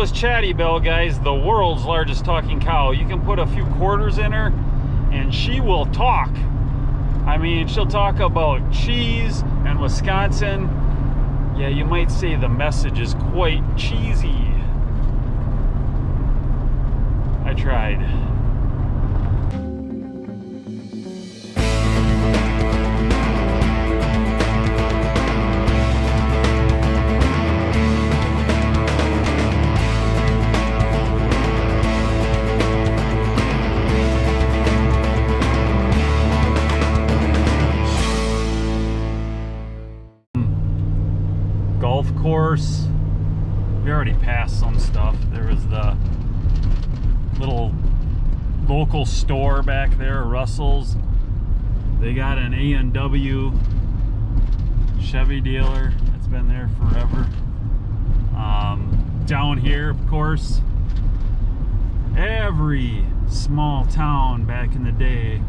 was Chatty, guys, the world's largest talking cow. You can put a few quarters in her and she will talk. I mean, she'll talk about cheese and Wisconsin. Yeah, you might say the message is quite cheesy. I tried. Golf course. We already passed some stuff. There was the little local store back there, Russell's. They got an A&W Chevy dealer that's been there forever. Down here, of course, every small town back in the day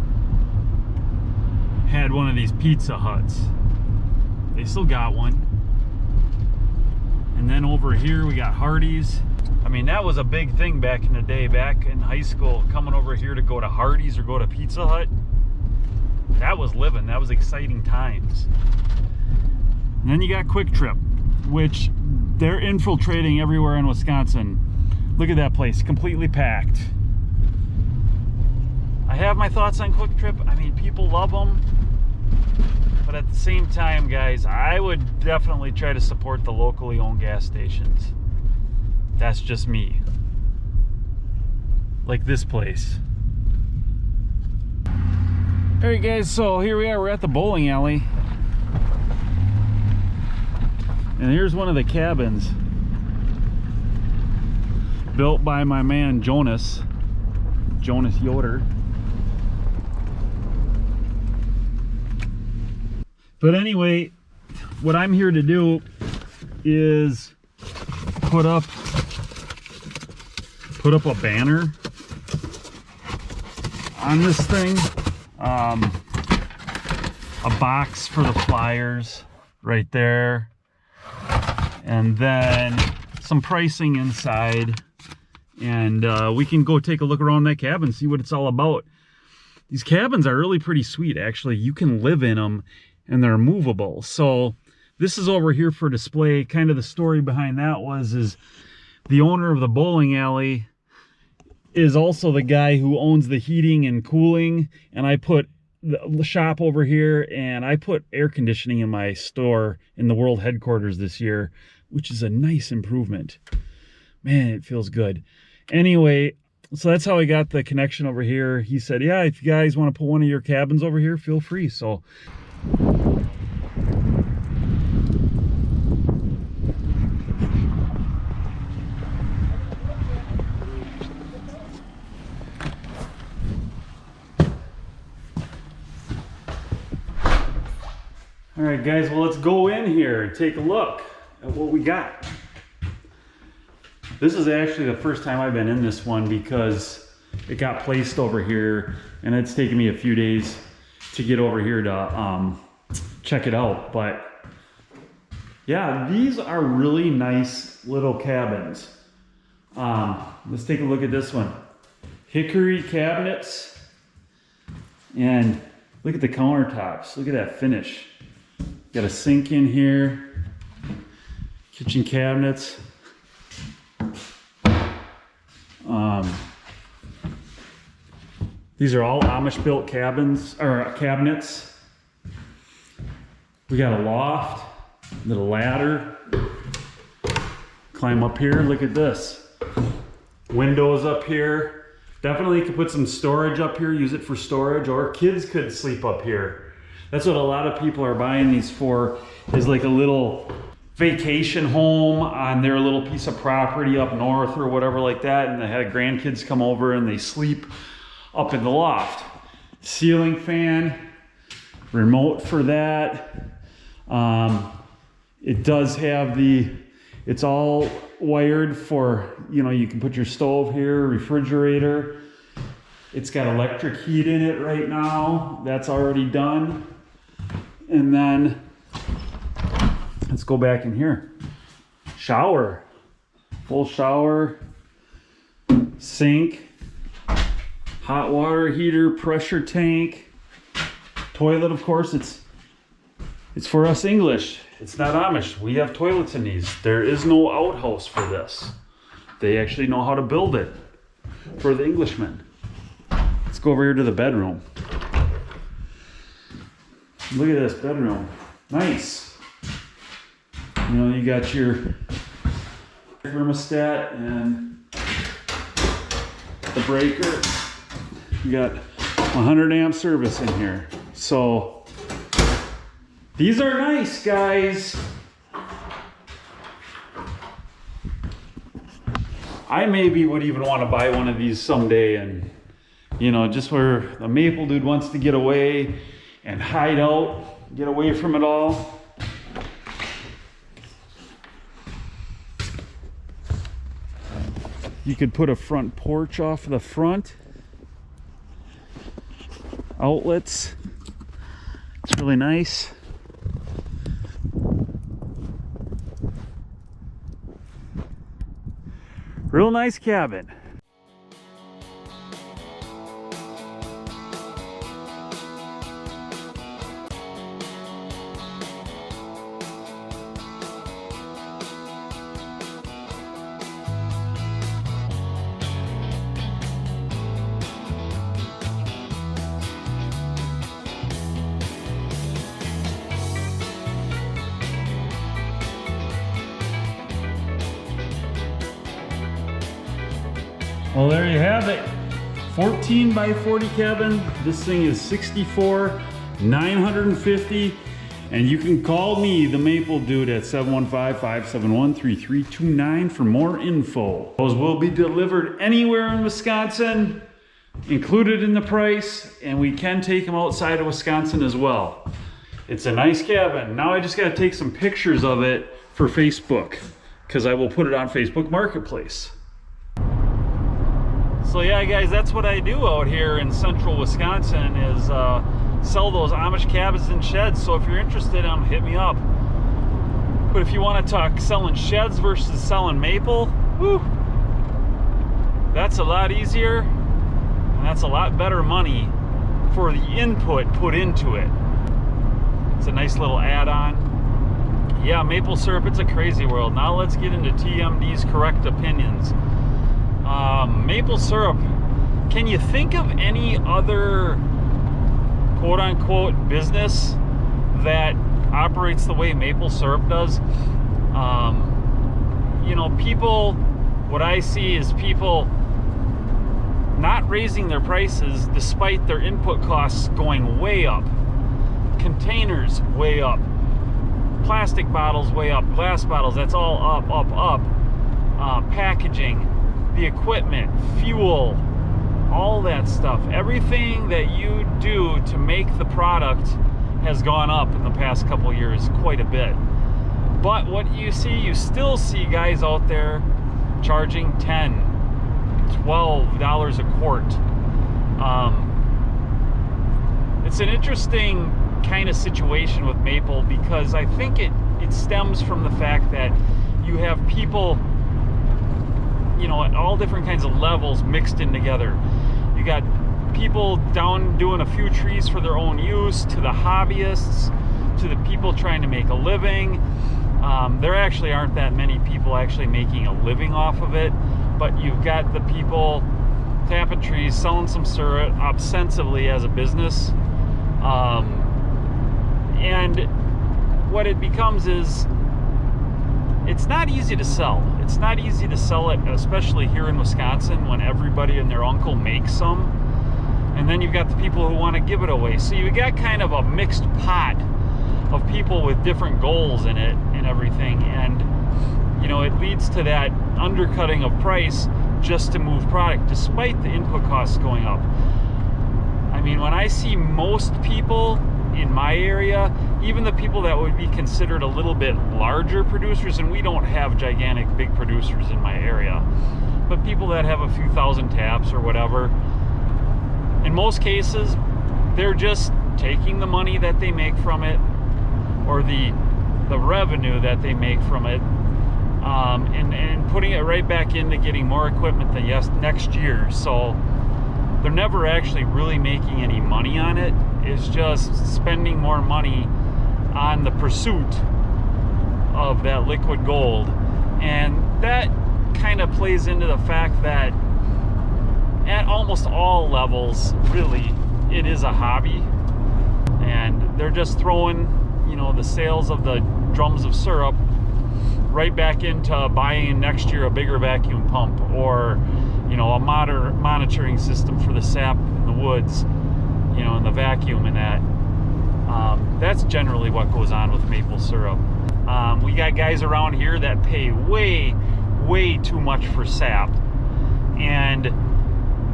had one of these Pizza Huts. They still got one. And then over here we got Hardee's. I mean, that was a big thing back in the day, back in high school, coming over here to go to Hardee's or go to Pizza Hut. That was living, that was exciting times. And then you got Quick Trip, which they're infiltrating everywhere in Wisconsin. Look at that place, completely packed. I have my thoughts on Quick Trip. I mean, people love them. But at the same time, guys, I would definitely try to support the locally owned gas stations. That's just me. Like this place. Alright guys, so here we are, we're at the bowling alley. And here's one of the cabins. Built by my man Jonas Yoder. But anyway, what I'm here to do is put up a banner on this thing, a box for the flyers right there, and then some pricing inside, and we can go take a look around that cabin, see what it's all about. These cabins are really pretty sweet, actually. You can live in them and they're movable. So this is over here for display. Kind of the story behind that is the owner of the bowling alley is also the guy who owns the heating and cooling, and I put the shop over here, and I put air conditioning in my store in the world headquarters this year, which is a nice improvement. Man, it feels good. Anyway, so that's how I got the connection over here. He said, yeah, if you guys want to put one of your cabins over here, feel free. So all right, guys, well, let's go in here and take a look at what we got. This is actually the first time I've been in this one because it got placed over here, and it's taken me a few days to get over here to check it out. But yeah, these are really nice little cabins. Let's take a look at this one. Hickory cabinets, and look at the countertops. Look at that finish. Got a sink in here, kitchen cabinets. These are all Amish built cabins or cabinets. We got a loft, little ladder. Climb up here, look at this. Windows up here. Definitely could put some storage up here, use it for storage, or kids could sleep up here. That's what a lot of people are buying these for, is like a little vacation home on their little piece of property up north or whatever like that, and they had grandkids come over and they sleep up in the loft. Ceiling fan, remote for that. It does have it's all wired for, you know, you can put your stove here, refrigerator. It's got electric heat in it right now. That's already done. And then let's go back in here. Shower, Full shower, sink, hot water heater, pressure tank, toilet, of course. It's for us English. It's not Amish. We have toilets in these. There is no outhouse for this. They actually know how to build it for the Englishmen. Let's go over here to the bedroom. Look at this bedroom. Nice. You know, you got your thermostat and the breaker. You got 100 amp service in here. So these are nice, guys. I maybe would even want to buy one of these someday, and you know, just where the maple dude wants to get away and hide out, get away from it all. You could put a front porch off the front. Outlets. It's really nice. Real nice cabin. Well, there you have it. 14 by 40 cabin. This thing is 64,950. And you can call me, the Maple Dude, at 715-571-3329 for more info. Those will be delivered anywhere in Wisconsin, included in the price, and we can take them outside of Wisconsin as well. It's a nice cabin. Now I just got to take some pictures of it for Facebook, because I will put it on Facebook Marketplace. So yeah, guys, that's what I do out here in central Wisconsin, is sell those Amish cabins and sheds. So if you're interested, hit me up. But if you want to talk selling sheds versus selling maple, whew, that's a lot easier, and that's a lot better money for the input put into it. It's a nice little add-on. Yeah, maple syrup, it's a crazy world. Now let's get into TMD's correct opinions. Maple syrup, can you think of any other quote-unquote business that operates the way maple syrup does? You know, people, what I see is people not raising their prices despite their input costs going way up. Containers way up, plastic bottles way up, glass bottles, that's all up. Packaging, the equipment, fuel, all that stuff. Everything that you do to make the product has gone up in the past couple of years quite a bit. But what you still see guys out there charging $10, $12 a quart. It's an interesting kind of situation with maple, because I think it stems from the fact that you have people, you know, at all different kinds of levels mixed in together. You got people down doing a few trees for their own use, to the hobbyists, to the people trying to make a living. There actually aren't that many people actually making a living off of it, but you've got the people tapping trees, selling some syrup ostensibly as a business. And what it becomes is, it's not easy to sell. It's not easy to sell it, especially here in Wisconsin, when everybody and their uncle makes some. And then you've got the people who want to give it away. So you got kind of a mixed pot of people with different goals in it and everything. And, you know, it leads to that undercutting of price just to move product, despite the input costs going up. I mean, when I see most people in my area, even the people that would be considered a little bit larger producers, and we don't have gigantic big producers in my area, but people that have a few thousand taps or whatever, in most cases, they're just taking the money that they make from it, or the revenue that they make from it, and putting it right back into getting more equipment the next year. So they're never actually really making any money on it. It's just spending more money on the pursuit of that liquid gold. And that kind of plays into the fact that at almost all levels, really, it is a hobby. And they're just throwing, you know, the sales of the drums of syrup right back into buying next year a bigger vacuum pump, or, you know, a monitoring system for the sap in the woods, you know, and the vacuum and that. That's generally what goes on with maple syrup. We got guys around here that pay way too much for sap, and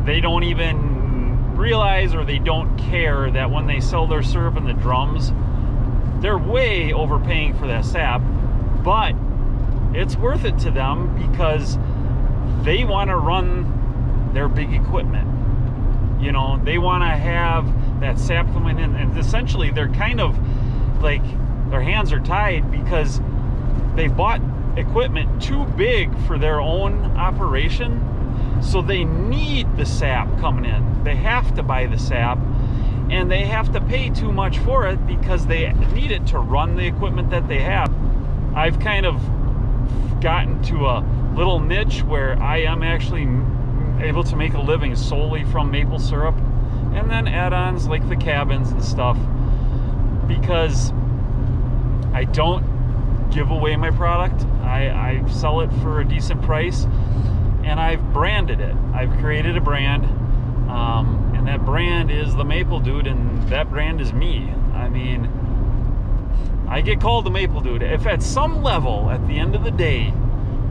they don't even realize, or they don't care, that when they sell their syrup in the drums, they're way overpaying for that sap. But it's worth it to them because they want to run their big equipment. You know, they want to have that sap coming in, and essentially they're kind of like, their hands are tied because they bought equipment too big for their own operation. So they need the sap coming in. They have to buy the sap, and they have to pay too much for it because they need it to run the equipment that they have. I've kind of gotten to a little niche where I am actually able to make a living solely from maple syrup, and then add-ons like the cabins and stuff, because I don't give away my product. I sell it for a decent price, and I've branded it. I've created a brand, and that brand is the Maple Dude, and that brand is me. I mean, I get called the Maple Dude. If at some level, at the end of the day,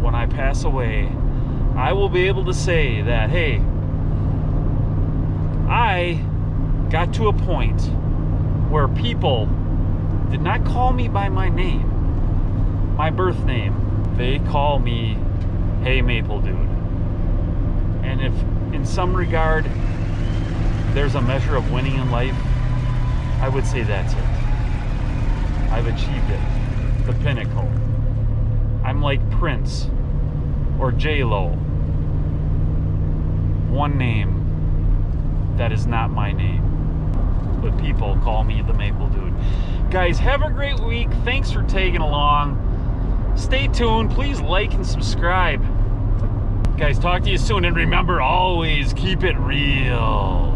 when I pass away, I will be able to say that, hey, I got to a point where people did not call me by my name, my birth name. They call me, hey, Maple Dude. And if in some regard there's a measure of winning in life, I would say that's it. I've achieved it, the pinnacle. I'm like Prince or J-Lo. One name that is not my name, but people call me the Maple Dude. Guys, have a great week. Thanks for tagging along. Stay tuned. Please like and subscribe. Guys, talk to you soon, and remember, always keep it real.